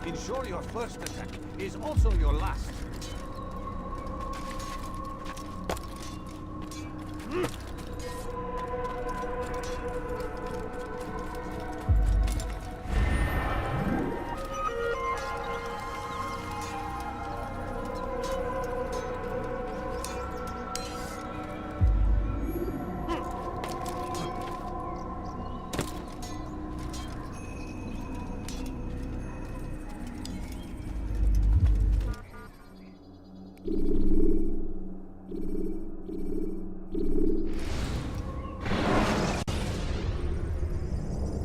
Ensure your first attack is also your last.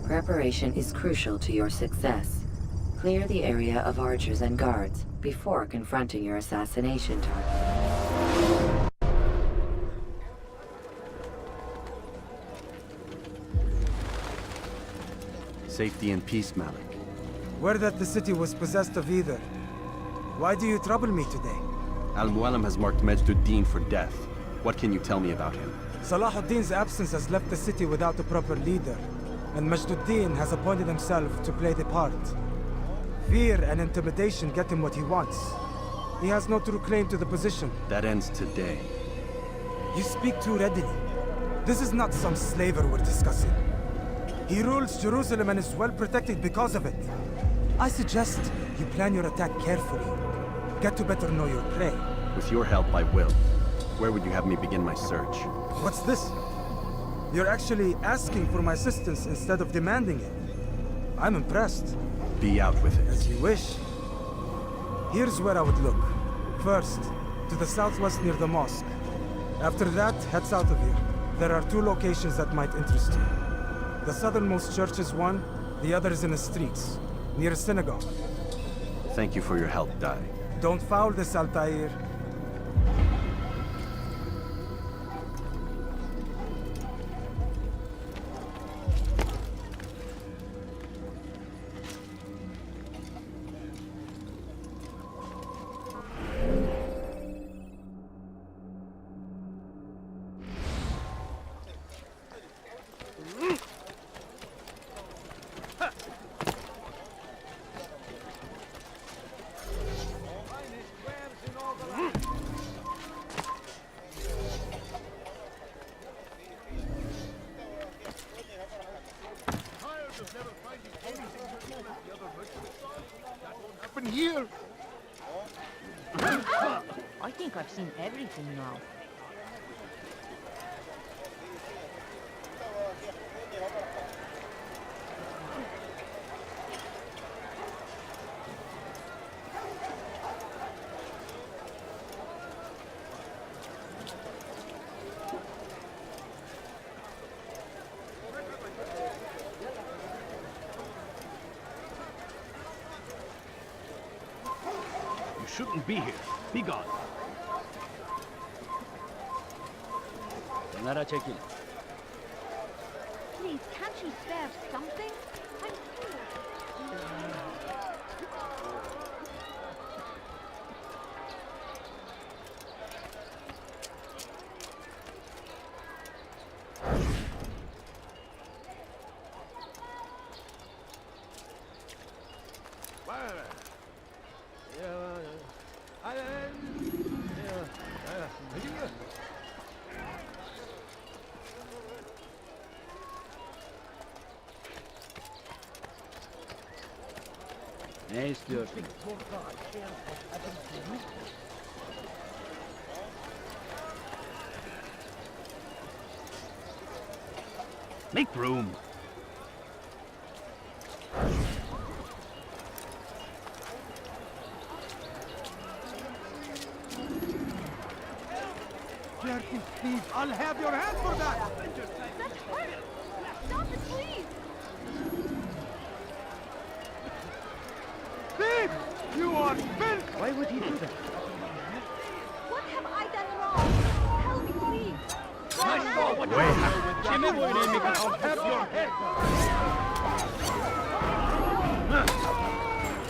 Preparation is crucial to your success. Clear the area of archers and guards before confronting your assassination target. Safety and peace, Malik. Word that the city was possessed of either. Why do you trouble me today? Al-Mualim has marked Majduddin for death. What can you tell me about him? Salahuddin's absence has left the city without a proper leader, and Majduddin has appointed himself to play the part. Fear and intimidation get him what he wants. He has no true claim to the position. That ends today. You speak too readily. This is not some slaver we're discussing. He rules Jerusalem and is well protected because of it. I suggest you plan your attack carefully. Get to better know your prey. With your help, I will. Where would you have me begin my search? What's this? You're actually asking for my assistance instead of demanding it. I'm impressed. Be out with it. As you wish. Here's where I would look. First, to the southwest near the mosque. After that, head south of here. There are two locations that might interest you. The southernmost church is one, the other is in the streets, near a synagogue. Thank you for your help, Dai. Don't foul this, Altair. Here. I think I've seen everything now. You shouldn't be here. Be gone. Kenara çekil. Please, can't you spare something? I'm poor. Ne istiyorsun? Make room. Please, I'll have your hand for that! That's hurt! Stop it, please! Thief! You are filth! Why would he do that? What have I done wrong? Help me, please! I'll have your head!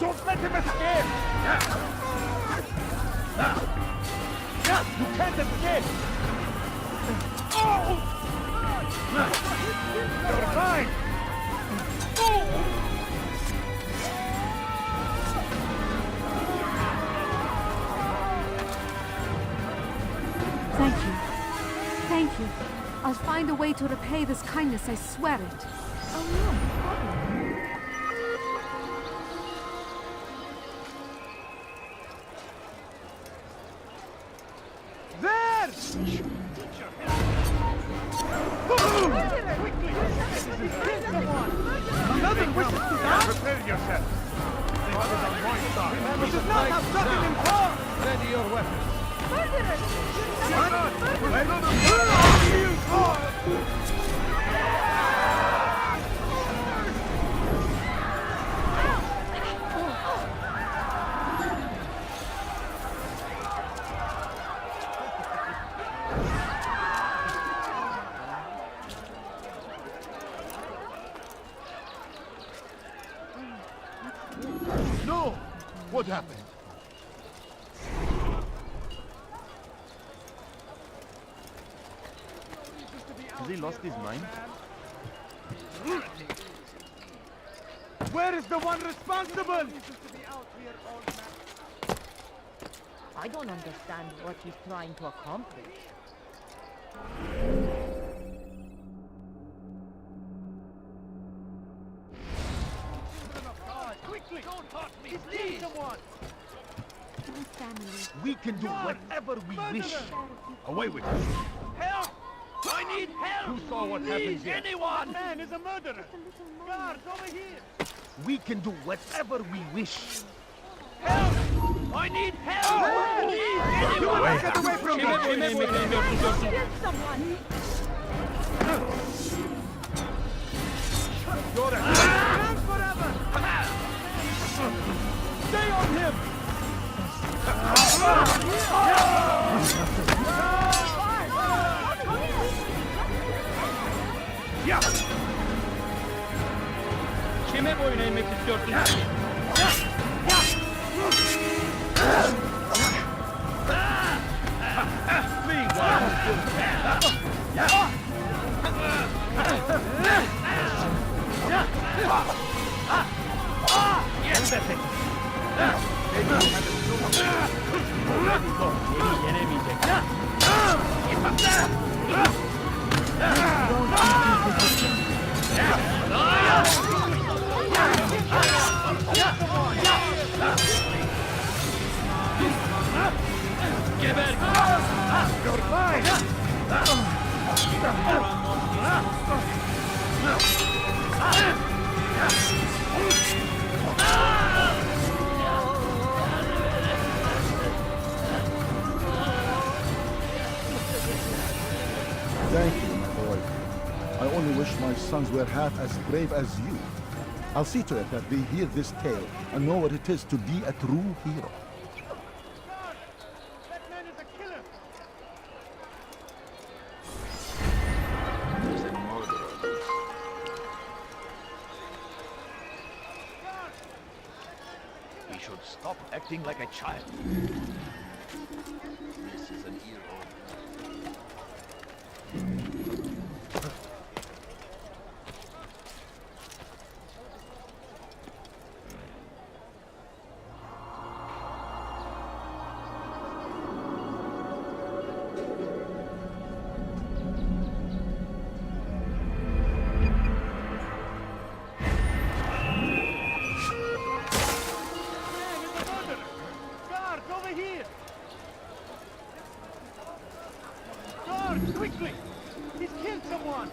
Don't let him escape! You can't escape! Oh! You're mine! I'll find a way to repay this kindness, I swear it. Oh no, Prepare yourself. This is not how sucking in Ready your weapons. No! What happened? Has he lost his mind? Where is the one responsible? I don't understand what he's trying to accomplish. Quickly! Don't hurt me, please! Someone! my family. We can do whatever we wish. Away with it. Help! I need help! Who saw what happened here? Anyone! Man is a murderer! Guards, over here! We can do whatever we wish. Help! I need help! Please, anyone! Get away from me! Kill someone! You're a man forever! Stay on him! Kime boyun eğmek istiyorsun? Thank you, my boy. I only wish my sons were half as brave as you. I'll see to it that they hear this tale and know what it is to be a true hero. That man is a killer! He's a murderer. He should stop acting like a child. This is an hero. Guards, over here! Guards, quickly! He's killed someone!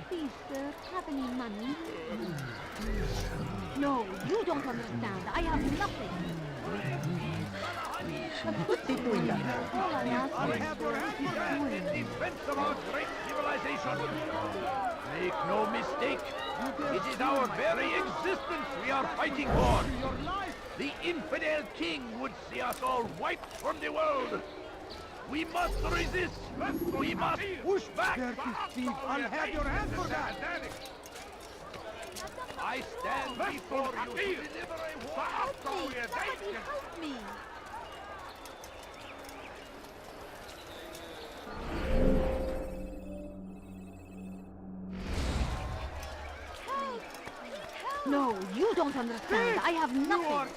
Please, sir, have any money? No, you don't understand. I have nothing. All I ask I'll is have your hands keep in doing. defense of our great civilization. Make no mistake, it is our very existence we are fighting for. The infidel king would see us all wiped from the world. We must resist. We must push back. I'll have your hands for that. I stand before you to deliver a Somebody help me! No, No, you don't understand. I have nothing.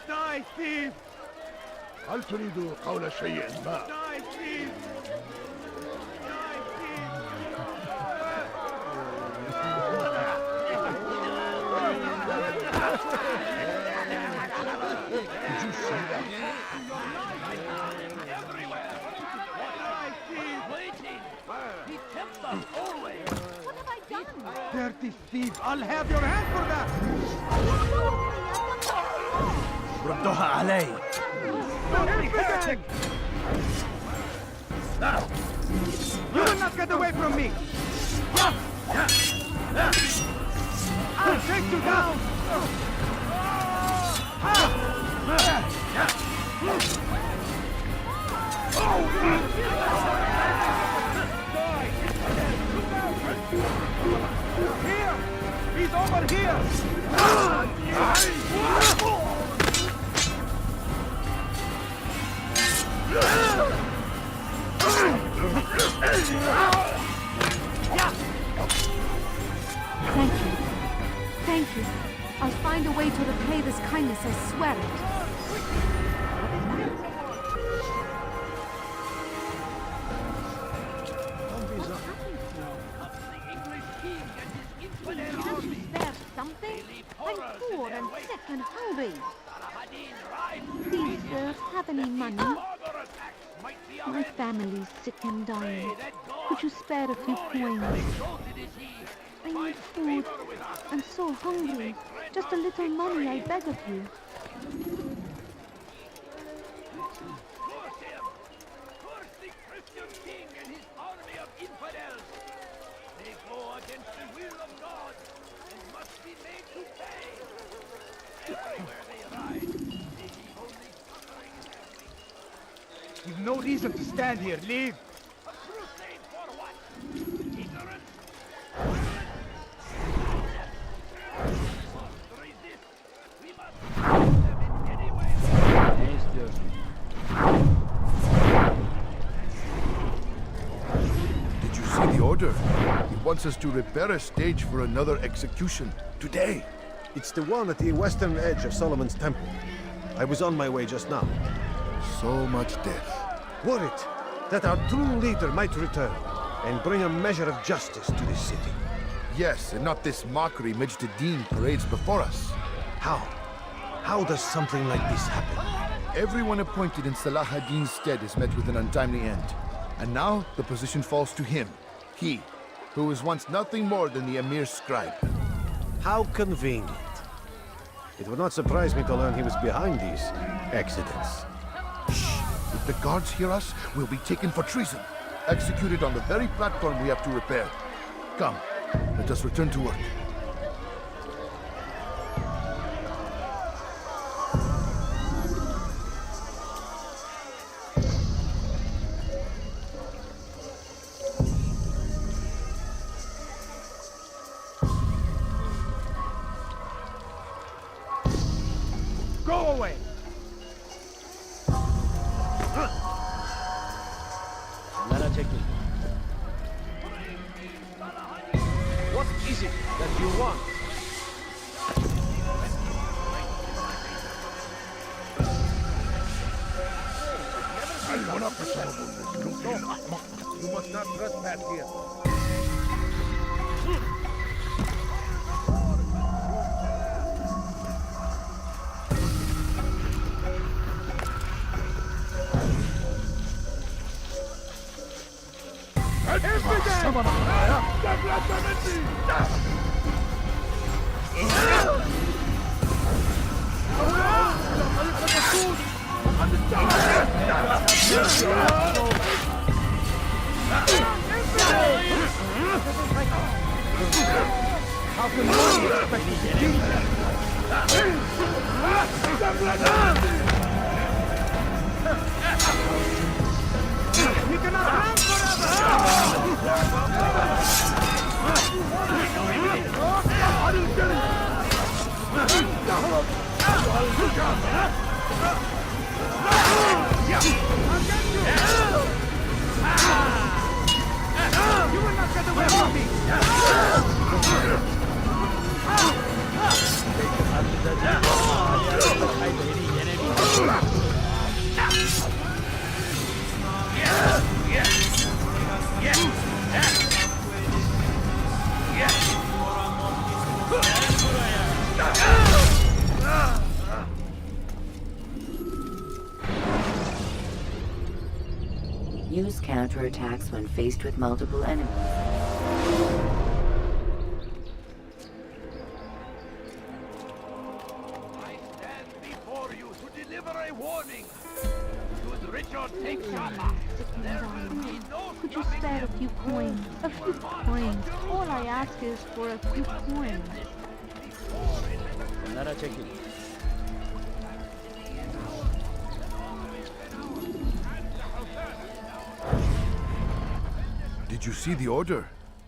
Die, thief! هل تريد قول شيء ما؟ Die, thief! Die, thief! Did you see that? Everywhere! Die, thief! Waiting! He tempts us always! What have I done? Dirty thief! I'll have your hand for that! ردوها علي. Heretic! You will not get away from me! I'll take you down! Here! He's over here! Thank you. Thank you. I'll find a way to repay this kindness, I swear it. The English king and his infidel army! Is there something? I'm poor and sick and hungry. Saladin rides! Please, sir, have any money? Barbarous acts might be My avenged! family's sick and dying. That God, Could you spare a few coins? exalted is he! I need Find food. favor with us! I'm so hungry. Just a little money, I beg of you. Curse him! Curse the Christian king and his army of infidels! They go against the will of God and must be made to pay! Everywhere they ride, they leave only suffering in their wake. You've no reason to stand here. Leave! A crusade for what? Ignorance? Resist! We must fight them in any way! Did you see the order? He wants us to repair a stage for another execution. Today. It's the one at the western edge of Solomon's Temple. I was on my way just now. So much death. Worried that our true leader might return and bring a measure of justice to this city. Yes, and not this mockery Majd ad-Din parades before us. How? How does something like this happen? Everyone appointed in Salah ad-Din's stead is met with an untimely end. And now the position falls to him. He, who was once nothing more than the Emir's scribe. How convenient. It would not surprise me to learn he was behind these accidents. Shh! If the guards hear us, we'll be taken for treason. Executed on the very platform we have to repair. Come, let us return to work. Go away! What is it that you want? You must not trespass here. How can one expect to beat We cannot run forever! You will not get away from me! Use counterattacks when faced with multiple enemies. I stand before you to deliver a warning. Should Richard take Jaffa, there will be no Could you stopping spare a him. few coins? A few coins. All I ask is for a few coins. Nara checking. Did you see the order?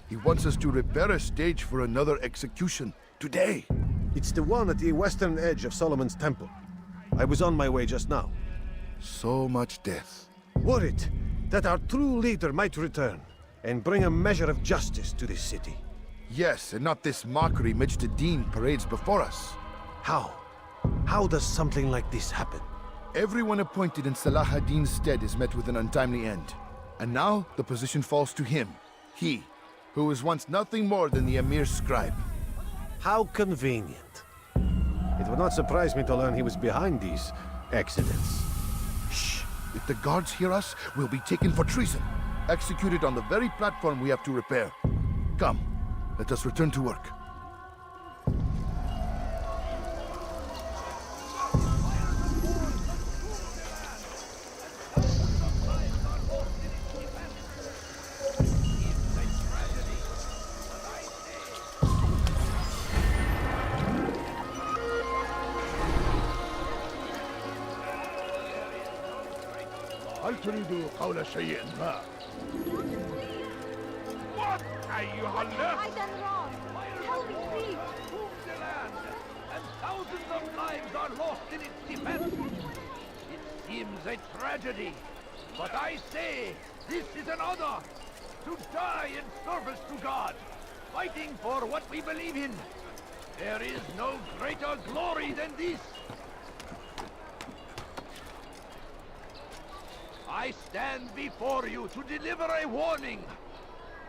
He wants us to repair a stage for another execution. Today. It's the one at the western edge of Solomon's Temple. I was on my way just now. So much death. Worried that our true leader might return and bring a measure of justice to this city. Yes, and not this mockery Majd-Addin parades before us. How? How does something like this happen? Everyone appointed in Salah ad-Din's stead is met with an untimely end. And now the position falls to him. He, who was once nothing more than the Emir's scribe. How convenient. It would not surprise me to learn he was behind these accidents. Shh! If the guards hear us, we'll be taken for treason. Executed on the very platform we have to repair. Come, let us return to work. هل تريد قول شيء ما؟ What أيها What have الناس؟ I done wrong? Tell me, please. Move the land, and thousands of lives are lost in its defense. It seems a tragedy, but I say this is an honor to die in service to God, fighting for what we believe in. There is no greater glory than this. I stand before you to deliver a warning.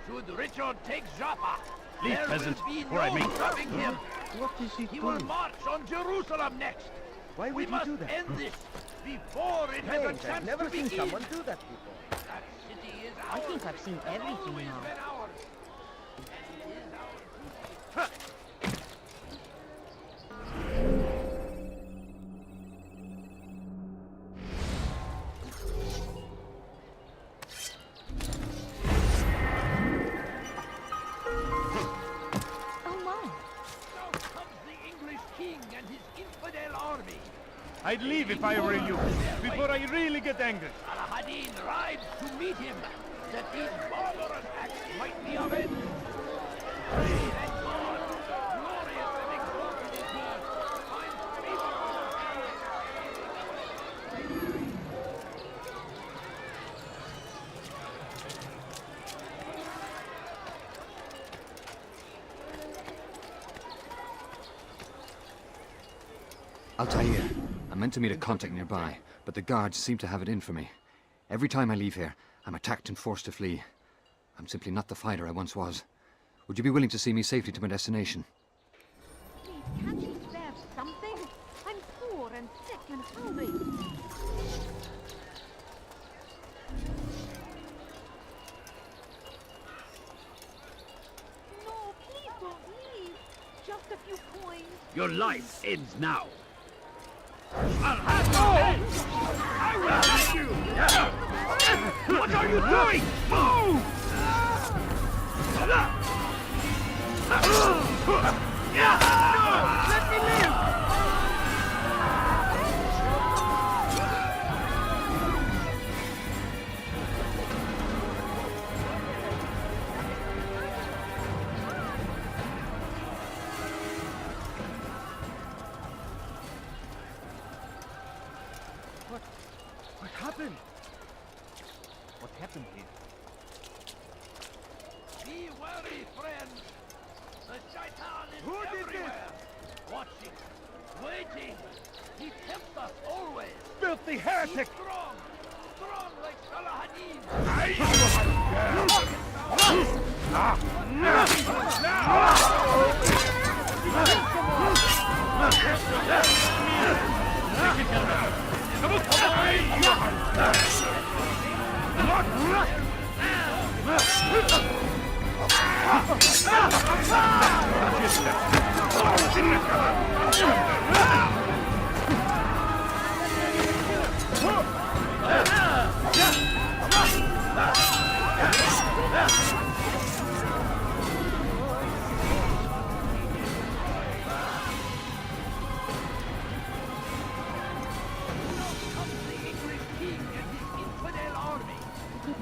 Should Richard take Jaffa, Leave, there peasant, will be or I no meet. stopping him. What is he He will march on Jerusalem next. Why We must end this before it has a chance to begin. do that before. That city is I ours. think I've seen everything Always now. been ours. And it is ours. Huh. Oh my. Now comes the English king and his infidel army. I'd leave if I were you, before I really get angry. Salah ad-Din rides to meet him, that these barbarous acts might be avenged. Pray that God, glorious and exalted is he, finds favor. Altair, I'm meant to meet a contact nearby, but the guards seem to have it in for me. Every time I leave here, I'm attacked and forced to flee. I'm simply not the fighter I once was. Would you be willing to see me safely to my destination? Please, can't you spare something? I'm poor and sick and hungry. No, please don't leave. Just a few coins. Your life ends now. I'll have your head! I will have you! What are you doing? Move! No! Let me live! What happened? What happened here? Be wary, friends. The Shaitan is everywhere. Watching, waiting. He tempts us always. Filthy heretic! He's strong. Strong like Salahadin.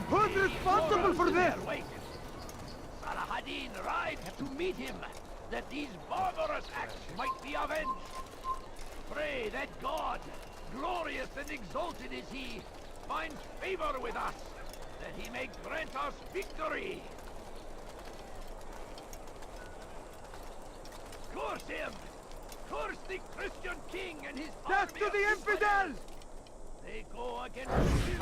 Who's responsible for this? Salahadin rides to meet him, that these barbarous acts might be avenged. Pray that God, glorious and exalted is he, finds favor with us, that he may grant us victory. Curse him! Curse the Christian king and his Death army to of the infidels! They go against you.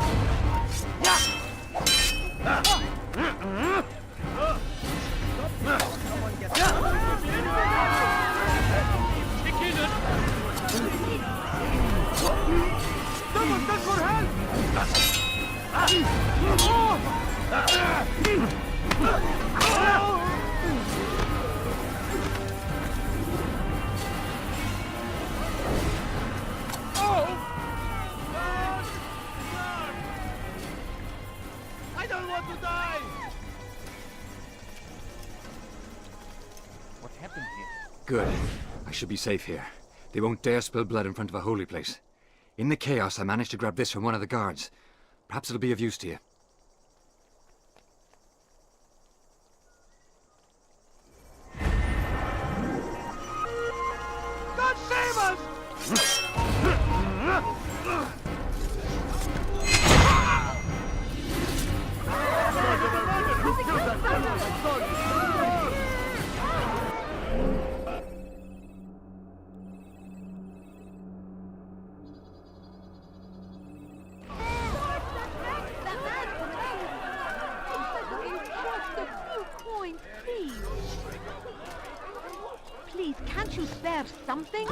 Someone send for help! I don't want to die! What happened here? Good. I should be safe here. They won't dare spill blood in front of a holy place. In the chaos, I managed to grab this from one of the guards. Perhaps it'll be of use to you. God save us! Please, can't you spare something?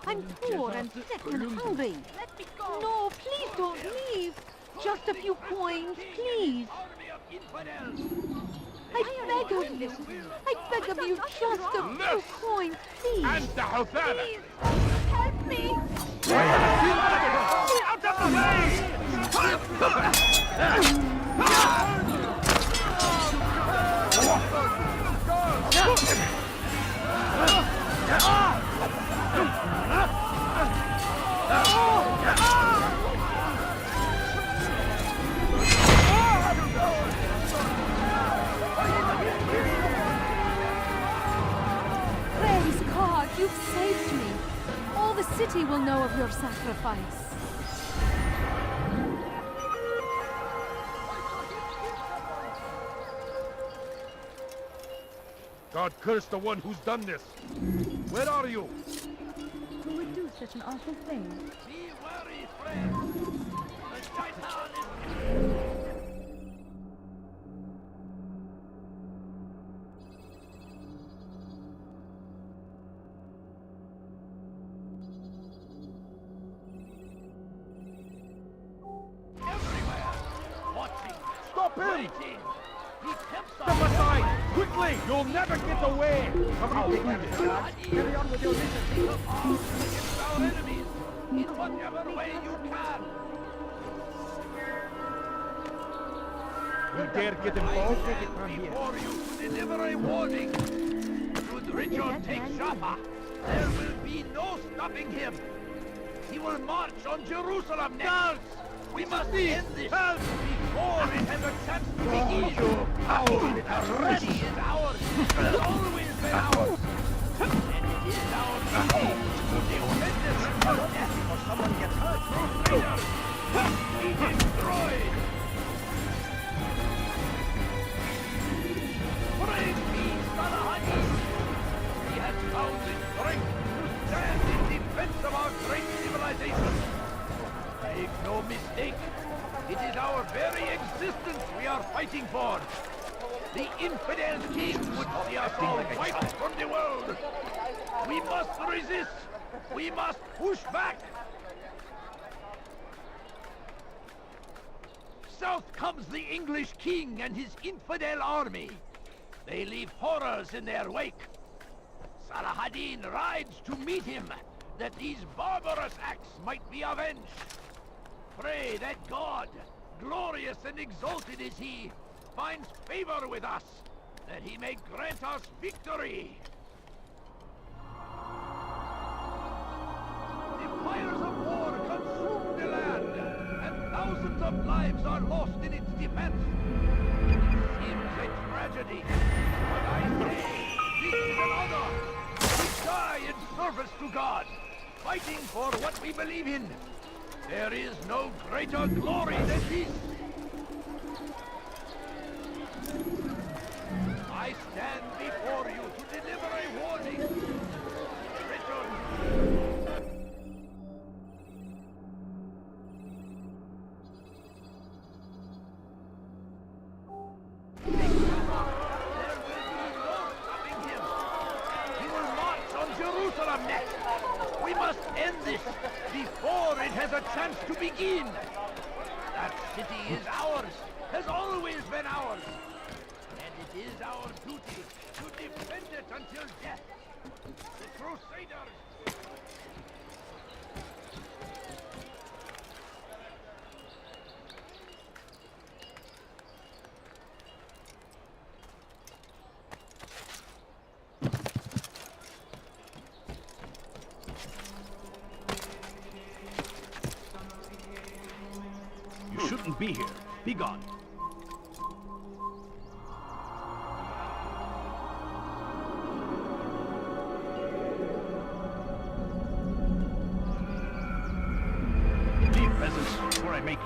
I'm poor and sick and hungry. Let me go. No, please don't leave. Just a few coins, please. I beg of you. I beg of you, just a few coins, please. أنت حثالة! Please, help me. Out of the way! Praise God, you've saved me. All the city will know of your sacrifice. God curse the one who's done this! Where are you? Who would do such an awful thing? Be wary, friends. The Shaitan is... everywhere. Watching. Stop him! Waiting. He tempts us. Step aside! Quickly! You'll never get away! Come on, Carry on with your mission. Against our enemies. In whatever way you can. You dare get involved? Take it from here. Before you to deliver a warning. Should Richard take Jaffa, there will be no stopping him. He will march on Jerusalem next. We must end this before it has a chance to begin. Already is ours. It's always been ours. And it is ours today. The offenders are death or someone gets hurt. Be destroyed. Make no mistake. It is our very existence we are fighting for. The infidel king would see us all wiped from the world. We must resist. We must push back. South comes the English king and his infidel army. They leave horrors in their wake. Salah-ad-Din rides to meet him, that these barbarous acts might be avenged. Pray that God, glorious and exalted is he, finds favor with us, that he may grant us victory. The fires of war consume the land, and thousands of lives are lost in its defense. It seems a tragedy, but I say this is an honor. We die in service to God, fighting for what we believe in. There is no greater glory than this. I stand before you to deliver a warning. Return. Jerusalem next! We must end this before it has a chance to begin! That city is ours, has always been ours! And it is our duty to defend it until death! The Crusaders! You shouldn't be here. Be gone. Leave, peasants, before I make you.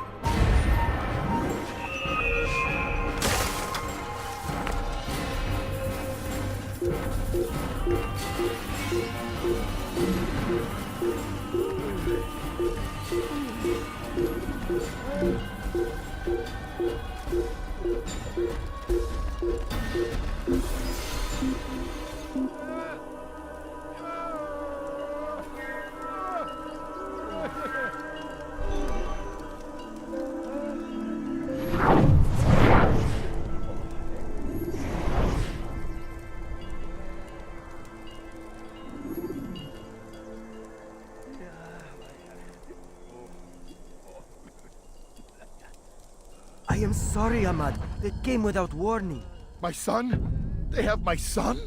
I am sorry, Ahmad. They came without warning. My son? They have my son?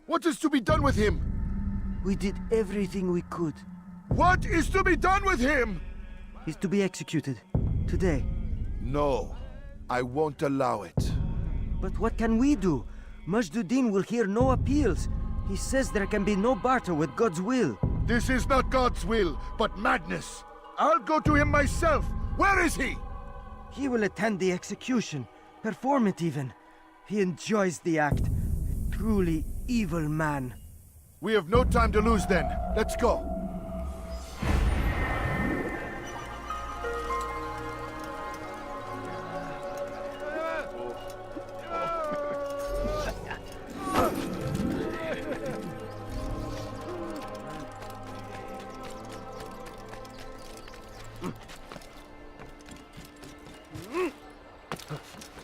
What is to be done with him? We did everything we could. What is to be done with him? He's to be executed. Today. No. I won't allow it. But what can we do? Majd-ud-Din will hear no appeals. He says there can be no barter with God's will. This is not God's will, but madness. I'll go to him myself. Where is he? He will attend the execution. Perform it even. He enjoys the act. A truly evil man. We have no time to lose then. Let's go.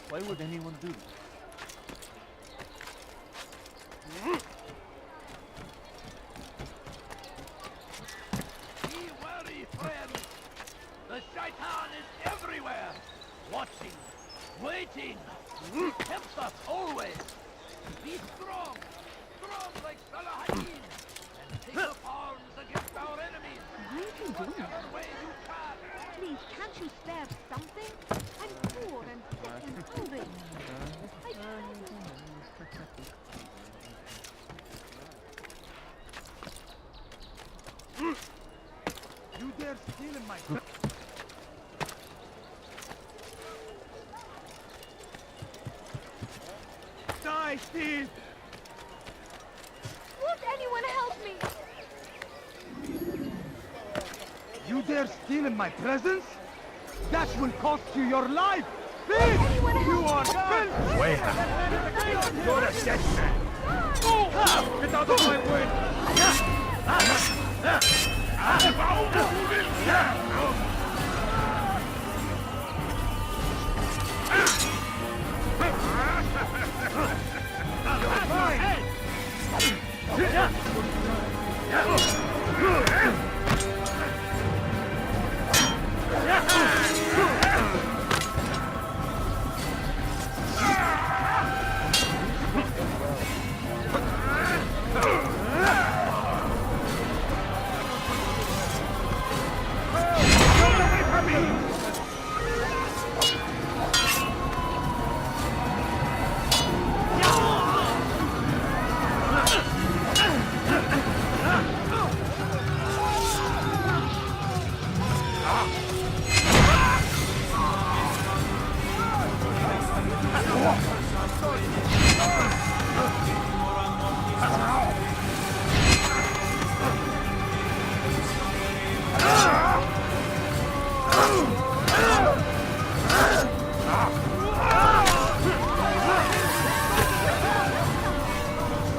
Why would anyone do this? Be wary, friends! The Shaitan is everywhere! Watching, waiting! He tempts us always! Be strong! Strong like Salah-ad-Din! And take up arms against our enemies! Why are you doing Whatever that? way you can! Please, can't you spare something? I'm poor and sick and hungry. You dare steal in my... Die, Steve! Won't anyone help me? You You dare steal in my presence? That will cost you your life! Thief! You are filth! Way out. You're a dead man. Get out of my way!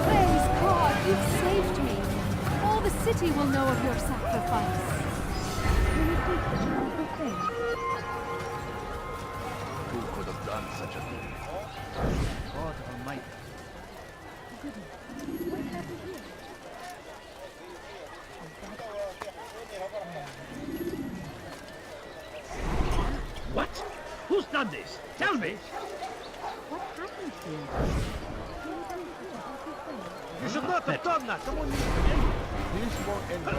Praise God, you've saved me. All the city will know of your sacrifice. Will you take such an awful thing? Who could have done such a thing? God Almighty. Goodness, what happened here? What? Who's done this? Tell me! What happened here? You should not have done that! Someone needs to This won't end well.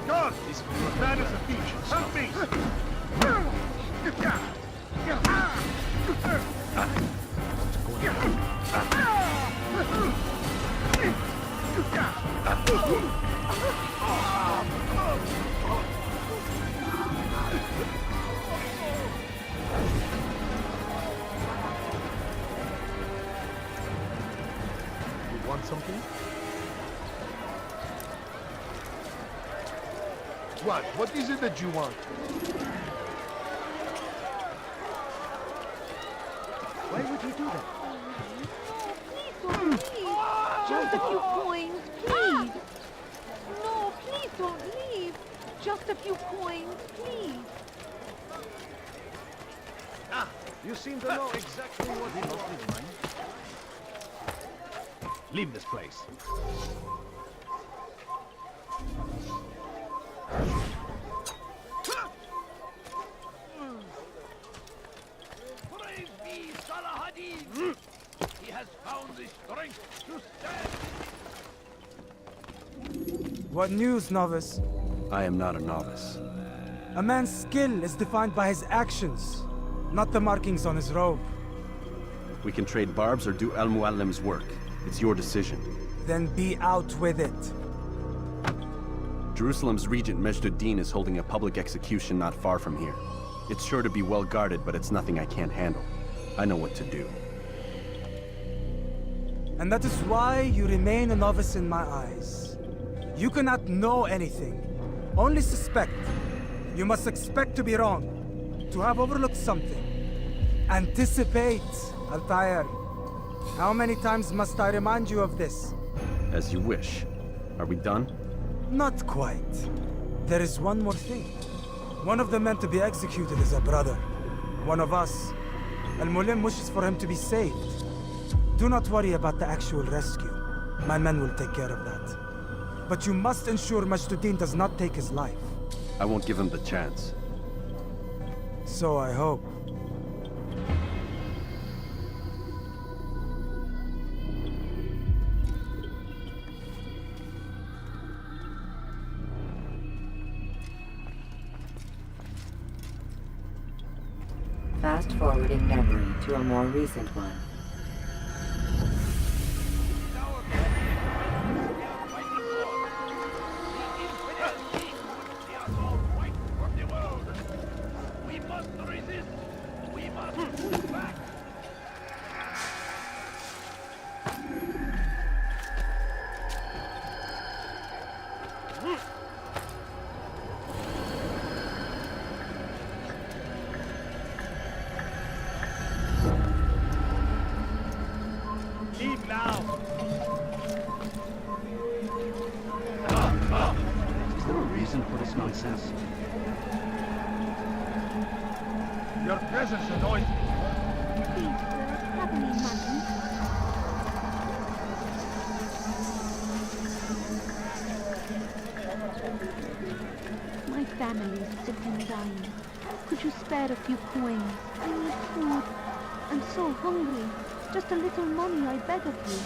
God, this man is a thief. Help me! You want something? What? What is it that you want? Why would you do that? Please don't leave. Just a few coins, please. No, please don't leave. Just a few coins, please. Ah, you seem to know exactly what he wants. Leave this place. Praise be Salahadin! He has found the strength to stand! What news, novice? I am not a novice. A man's skill is defined by his actions, not the markings on his robe. We can trade barbs or do Al-Muallim's work. It's your decision. Then be out with it. Jerusalem's regent Majd-ud-Din is holding a public execution not far from here. It's sure to be well guarded, but it's nothing I can't handle. I know what to do. And that is why you remain a novice in my eyes. You cannot know anything, only suspect. You must expect to be wrong, to have overlooked something. Anticipate, Altair. How many times must I remind you of this? As you wish. Are we done? Not quite. There is one more thing. One of the men to be executed is a brother. One of us. Al-Mulim wishes for him to be saved. Do not worry about the actual rescue. My men will take care of that. But you must ensure Majd-ud-Din does not take his life. I won't give him the chance. So I hope. Fast forwarding memory to a more recent one. We must resist! We must move back! Leave now! Is there a reason for this nonsense? Your presence annoys me. Please, sir, have me money. My family is sick and dying. Could you spare a few coins? I need food. I'm so hungry. Just a little money, I beg of you.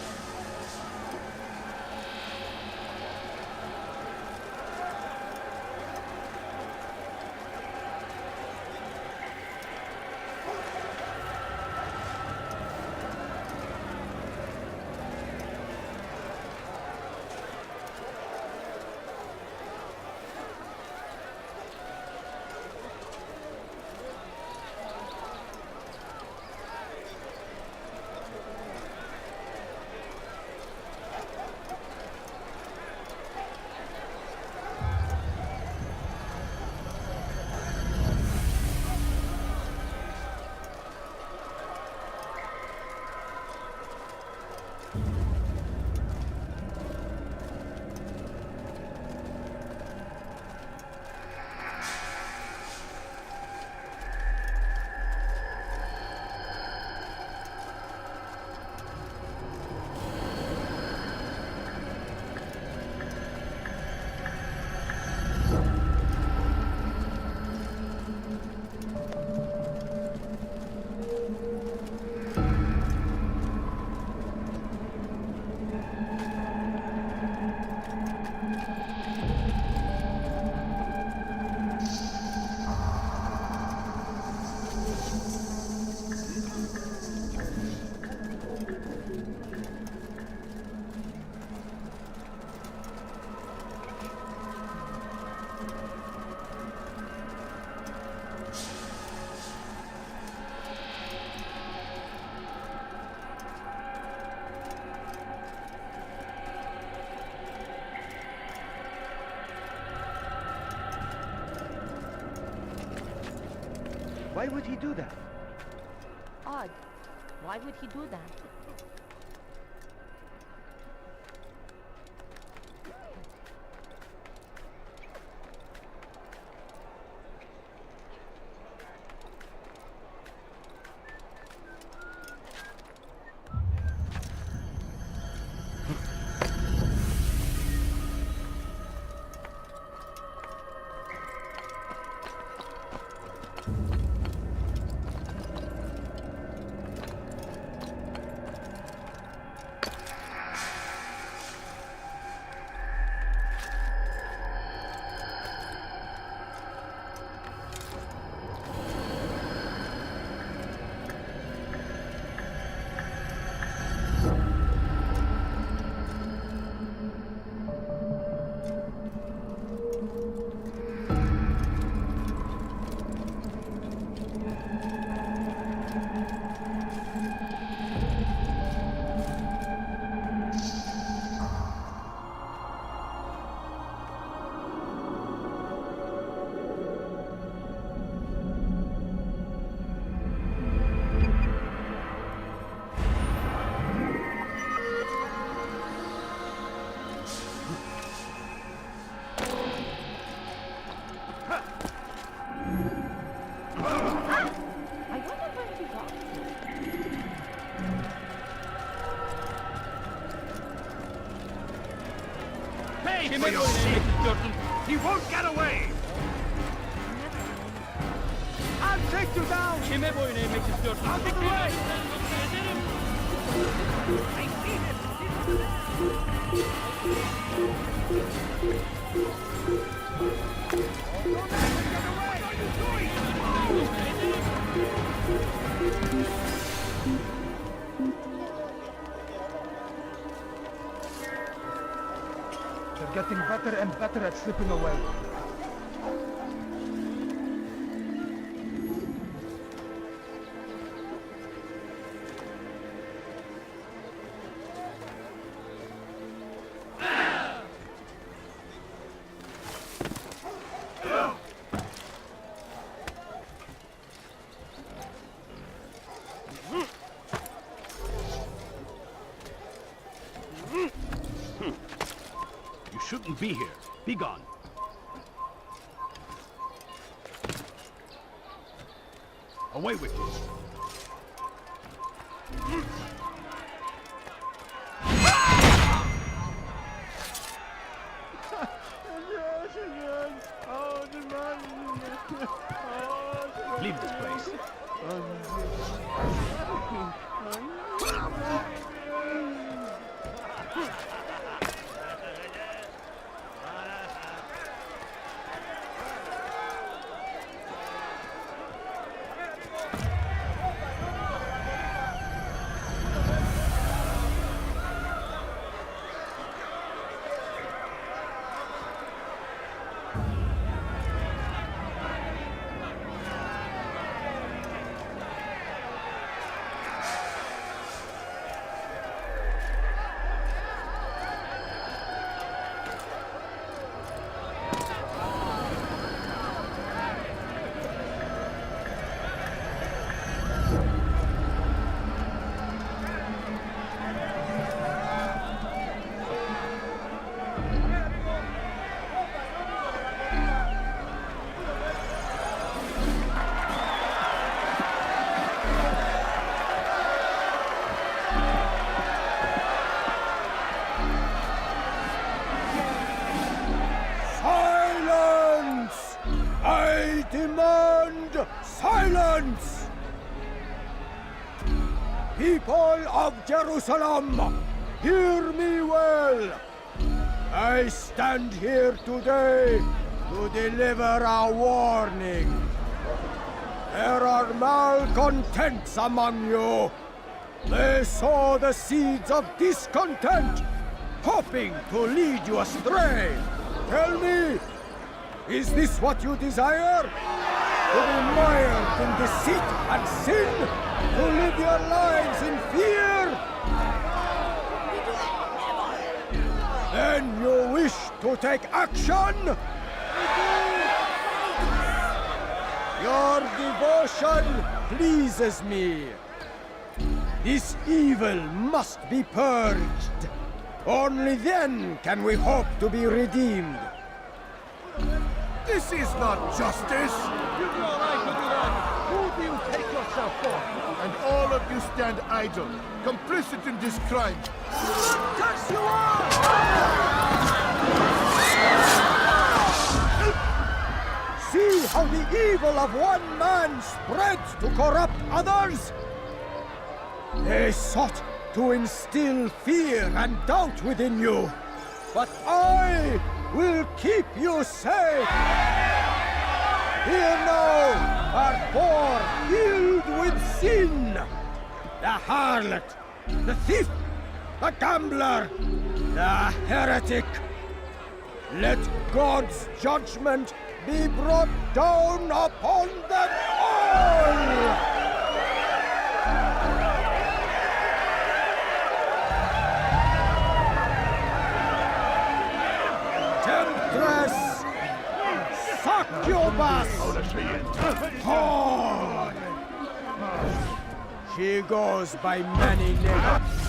Why would he do that? Odd. Why would he do that? Pay for your sins, Jotun! He won't get away! I'll take you down! Kime boyun eğmek istiyorsun? Out of the way! They're getting better and better at slipping away. You shouldn't be here. Be gone. Away with you. Leave this place. Demand silence! People of Jerusalem, hear me well. I stand here today to deliver a warning. There are malcontents among you. They sow the seeds of discontent, hoping to lead you astray. Tell me, is this what you desire? To be mired in deceit and sin? To live your lives in fear? Then you wish to take action? Your devotion pleases me. This evil must be purged. Only then can we hope to be redeemed. This is not justice! You've no right to do that! Who do you take yourself for? And all of you stand idle, complicit in this crime. Curse you are! See how the evil of one man spreads to corrupt others? They sought to instill fear and doubt within you. But I will keep you safe. Here now are four filled with sin. The harlot, the thief, the gambler, the heretic. Let God's judgment be brought down upon them all! Temptress! Succubus! Whore! She goes by many names.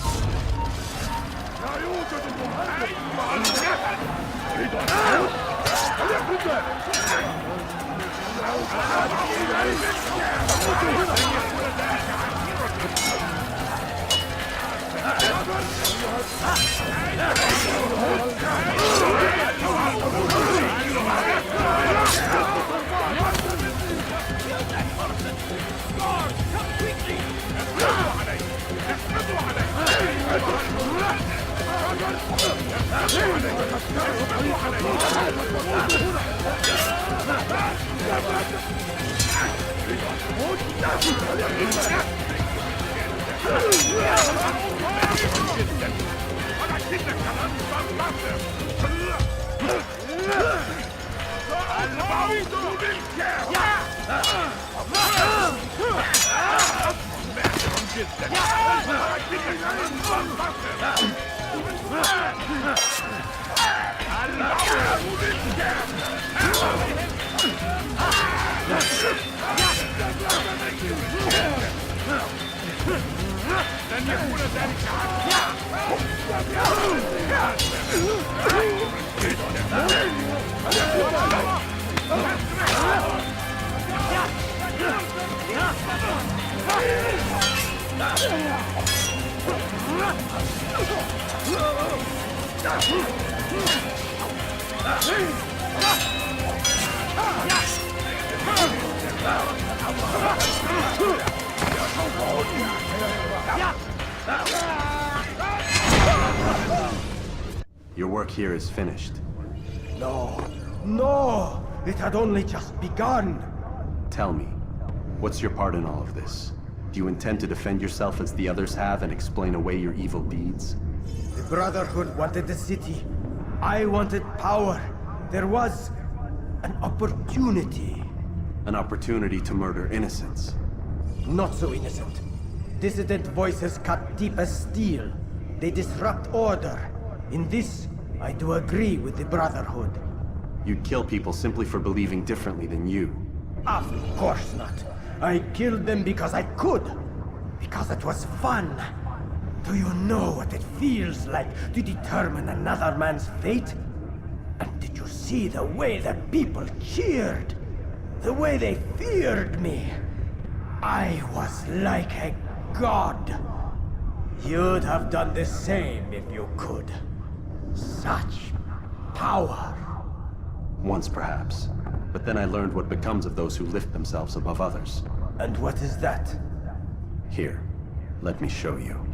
Guard, come quickly! Your work here is finished. No, no! It had only just begun! Tell me, what's your part in all of this? Do you intend to defend yourself as the others have and explain away your evil deeds? The Brotherhood wanted the city. I wanted power. There was an opportunity. An opportunity to murder innocents. Not so innocent. Dissident voices cut deep as steel. They disrupt order. In this, I do agree with the Brotherhood. You'd kill people simply for believing differently than you. Of course not. I killed them because I could. Because it was fun. Do you know what it feels like to determine another man's fate? And did you see the way the people cheered? The way they feared me? I was like a god. You'd have done the same if you could. Such power. Once perhaps. But then I learned what becomes of those who lift themselves above others. And what is that? Here, let me show you.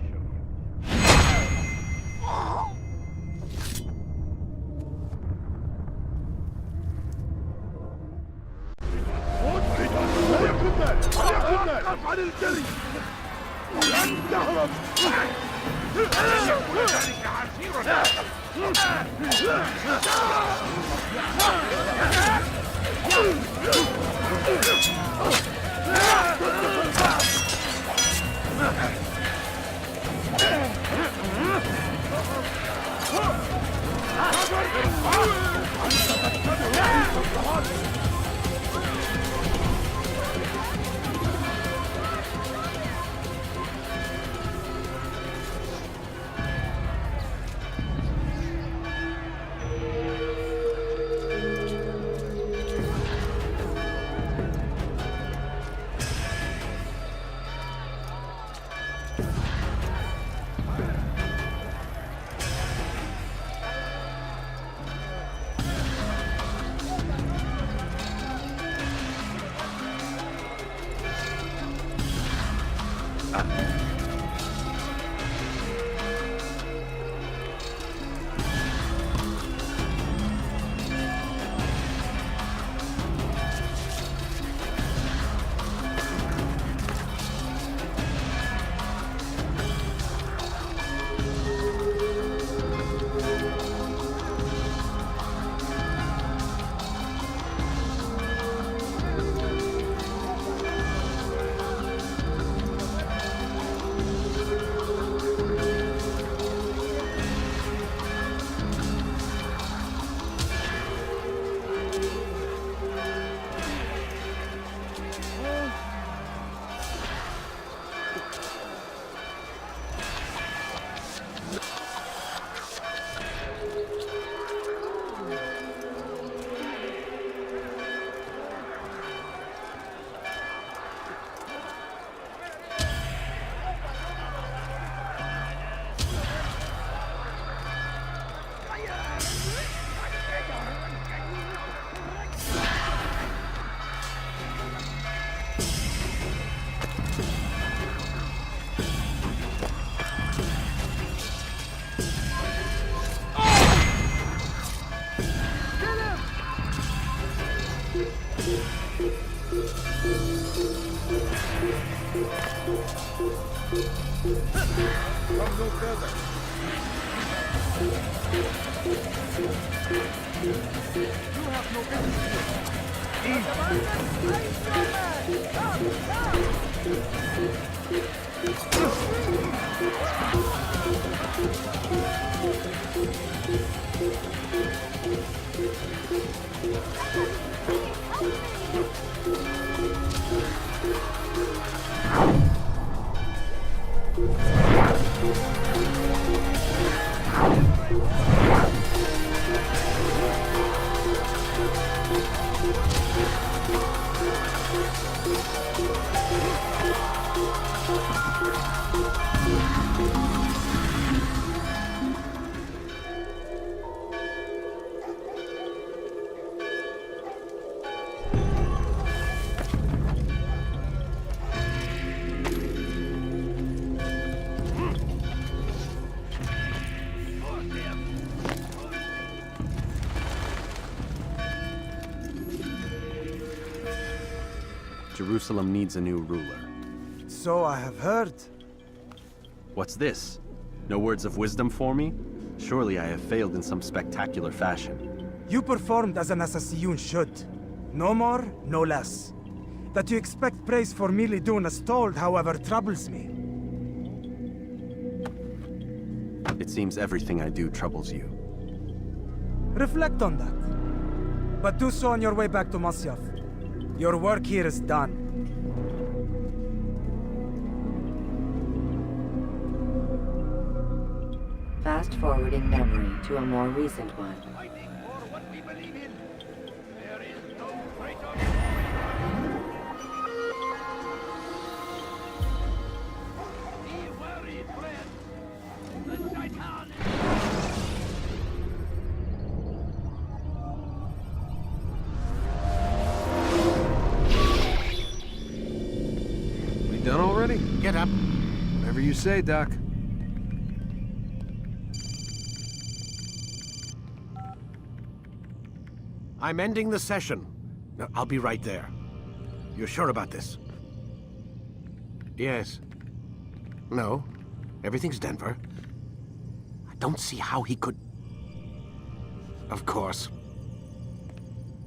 Come no further. You have no business here. Jerusalem needs a new ruler. So I have heard. What's this? No words of wisdom for me? Surely I have failed in some spectacular fashion. You performed as an assassin should. No more, no less. That you expect praise for merely doing as told, however, troubles me. It seems everything I do troubles you. Reflect on that. But do so on your way back to Masyaf. Your work here is done. Fast forwarding memory to a more recent one. Fighting for what we believe in. There is no greater Be wary, friend. The Shaitan We done already? Get up. Whatever you say, Doc. I'm ending the session. No, I'll be right there. You're sure about this? Yes. No. Everything's Denver. I don't see how he could... Of course.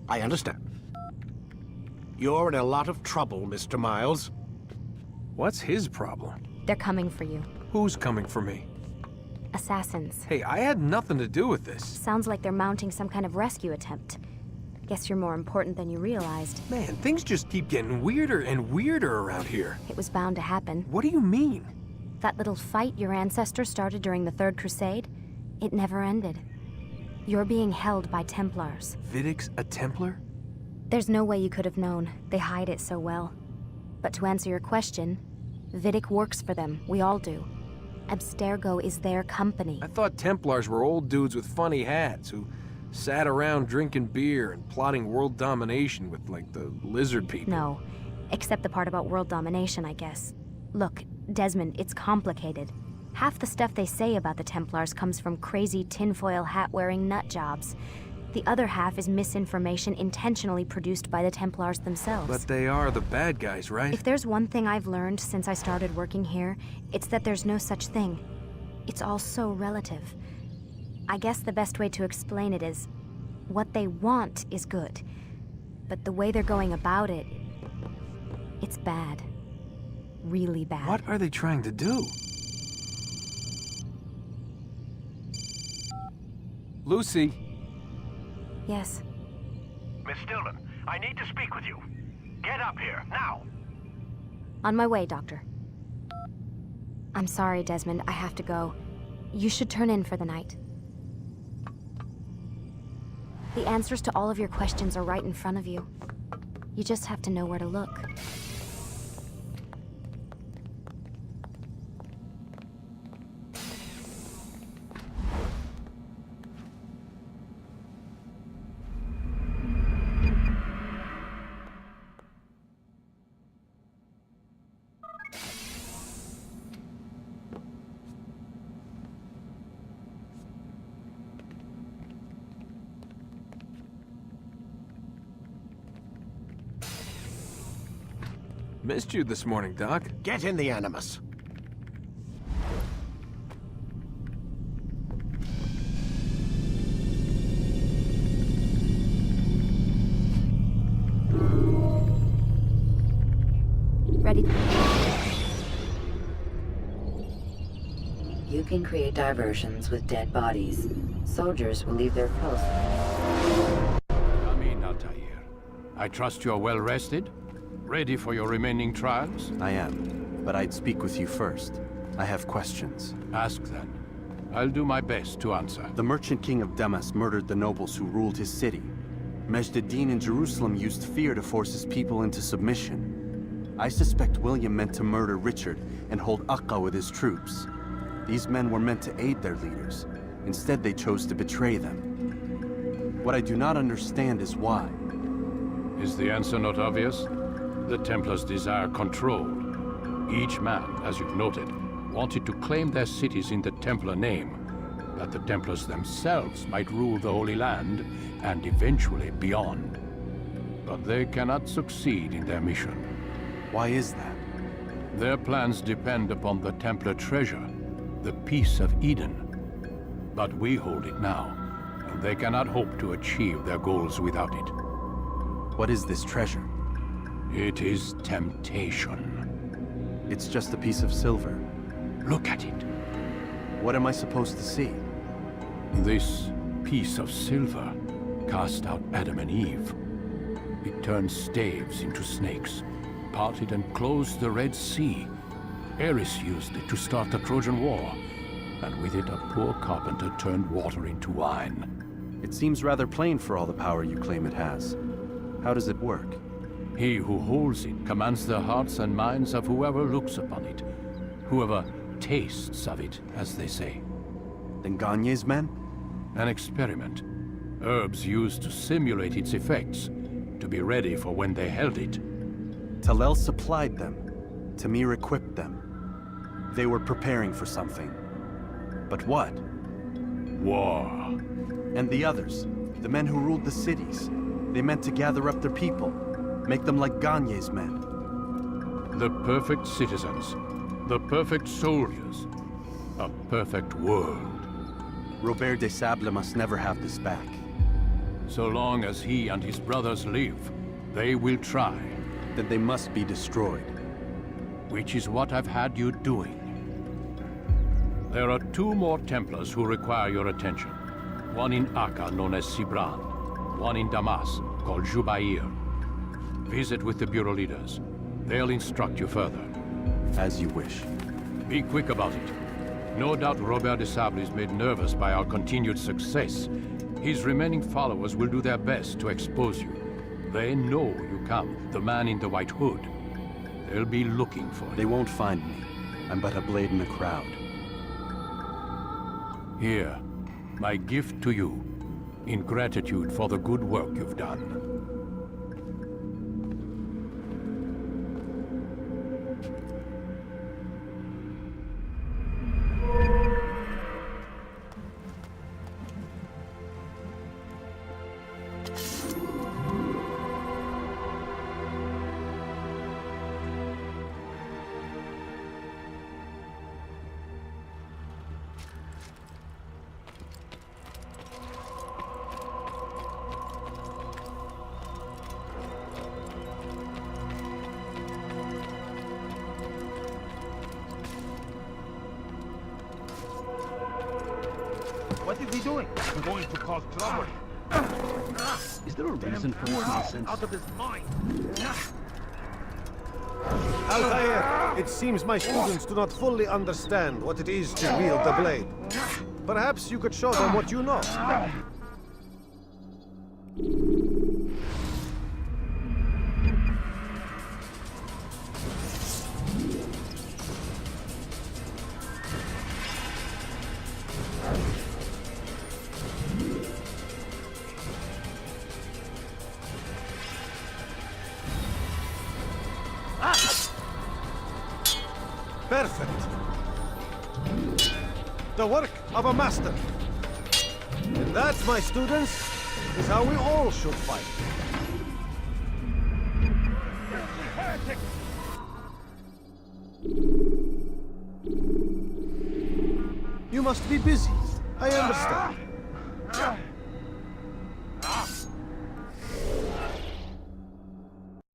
I understand. You're in a lot of trouble, Mr. Miles. What's his problem? They're coming for you. Who's coming for me? Assassins. Hey, I had nothing to do with this. Sounds like they're mounting some kind of rescue attempt. Guess you're more important than you realized. Man, things just keep getting weirder and weirder around here. It was bound to happen. What do you mean? That little fight your ancestors started during the Third Crusade, it never ended. You're being held by Templars. Vidic's a Templar? There's no way you could have known. They hide it so well. But to answer your question, Vidic works for them. We all do. Abstergo is their company. I thought Templars were old dudes with funny hats who sat around drinking beer and plotting world domination with, like, the lizard people. No. Except the part about world domination, I guess. Look, Desmond, it's complicated. Half the stuff they say about the Templars comes from crazy tinfoil hat-wearing nut jobs. The other half is misinformation intentionally produced by the Templars themselves. But they are the bad guys, right? If there's one thing I've learned since I started working here, it's that there's no such thing. It's all so relative. I guess the best way to explain it is, what they want is good. But the way they're going about it, it's bad. Really bad. What are they trying to do? Lucy? Yes. Miss Stillman, I need to speak with you. Get up here, now! On my way, Doctor. I'm sorry, Desmond. I have to go. You should turn in for the night. The answers to all of your questions are right in front of you. You just have to know where to look. Missed you this morning, Doc. Get in the Animus. Ready? You can create diversions with dead bodies. Soldiers will leave their posts. Come in, Altair. I trust you're well rested? Ready for your remaining trials? I am, but I'd speak with you first. I have questions. Ask then. I'll do my best to answer. The merchant king of Damas murdered the nobles who ruled his city. Majd ad-Din in Jerusalem used fear to force his people into submission. I suspect William meant to murder Richard and hold Akka with his troops. These men were meant to aid their leaders. Instead, they chose to betray them. What I do not understand is why. Is the answer not obvious? The Templars desire control. Each man, as you've noted, wanted to claim their cities in the Templar name, that the Templars themselves might rule the Holy Land, and eventually beyond. But they cannot succeed in their mission. Why is that? Their plans depend upon the Templar treasure, the Peace of Eden. But we hold it now, and they cannot hope to achieve their goals without it. What is this treasure? It is temptation. It's just a piece of silver. Look at it. What am I supposed to see? This piece of silver cast out Adam and Eve. It turned staves into snakes, parted and closed the Red Sea. Ares used it to start the Trojan War, and with it a poor carpenter turned water into wine. It seems rather plain for all the power you claim it has. How does it work? He who holds it commands the hearts and minds of whoever looks upon it, whoever tastes of it, as they say. Then Gagne's men? An experiment. Herbs used to simulate its effects, to be ready for when they held it. Talel supplied them. Tamir equipped them. They were preparing for something. But what? War. And the others, the men who ruled the cities, they meant to gather up their people, make them like Gagne's men. The perfect citizens, the perfect soldiers, a perfect world. Robert de Sable must never have this back. So long as he and his brothers live, they will try. Then they must be destroyed. Which is what I've had you doing. There are 2 more Templars who require your attention. One in Akka, known as Sibran. One in Damas, called Jubair. Visit with the Bureau leaders. They'll instruct you further. As you wish. Be quick about it. No doubt Robert de Sable is made nervous by our continued success. His remaining followers will do their best to expose you. They know you come, the man in the white hood. They'll be looking for you. They won't find me. I'm but a blade in the crowd. Here, my gift to you, in gratitude for the good work you've done. What is he doing? I'm going to cause trouble. Is there a reason for this nonsense? Out of his mind. Altair, it seems my students do not fully understand what it is to wield the blade. Perhaps you could show them what you know. Perfect. The work of a master. And that, my students, is how we all should fight. You must be busy. I understand.